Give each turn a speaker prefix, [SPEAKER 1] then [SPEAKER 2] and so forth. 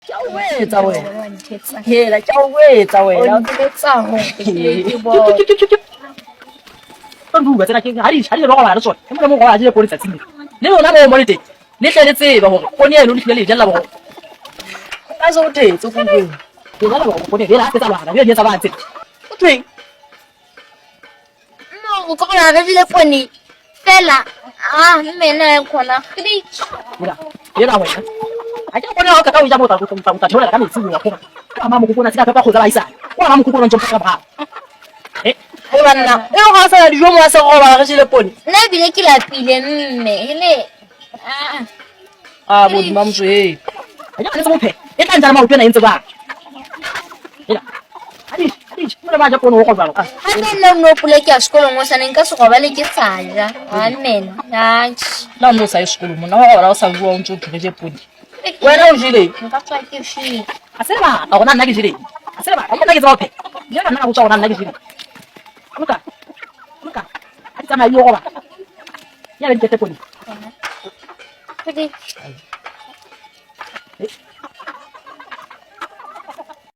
[SPEAKER 1] cháu về cháu về thế là cháu về cháu về đó con đu cái này cái hay đó là rồi em không có là chỉ police xin nếu mà nó mới đi nếu cái gì bảo con này luôn cái gì là bảo cái số thế số không được thì nó là bảo con này là cái sao là cái gì sao bạn chứ thôi
[SPEAKER 2] no có là cái gì phone này phải là mình này còn là cái đi
[SPEAKER 1] thế nào vậy ai cho con nó cái tao ra một tao chỗ là cái mình xin được không mà một con này phải có ra lại sai qua mà một con trong cái bà Wana, leo hasa di jomo hasa kwa ba kasi le poni.
[SPEAKER 2] Na bile kila pile mme ile
[SPEAKER 1] Bo di mamsu eh. Aja kana mo pe. Eta njala ma upena yentse ba. Ila. Adi, mona ba ja kono ko ba.
[SPEAKER 2] hata no pule ki askolo mo sana nka so ba le ki tsaja. Amen.
[SPEAKER 1] Na no sa school mo na ora sa bua untu ke je poni. Wena ujile.
[SPEAKER 2] Nka tsa ki shi.
[SPEAKER 1] Asema, ona na gijile. Asema, aja na gizo pe. Yana na ucha ona na gijile. Luka. Ati sama yo ba. Ya le tete poni.
[SPEAKER 2] Kedi.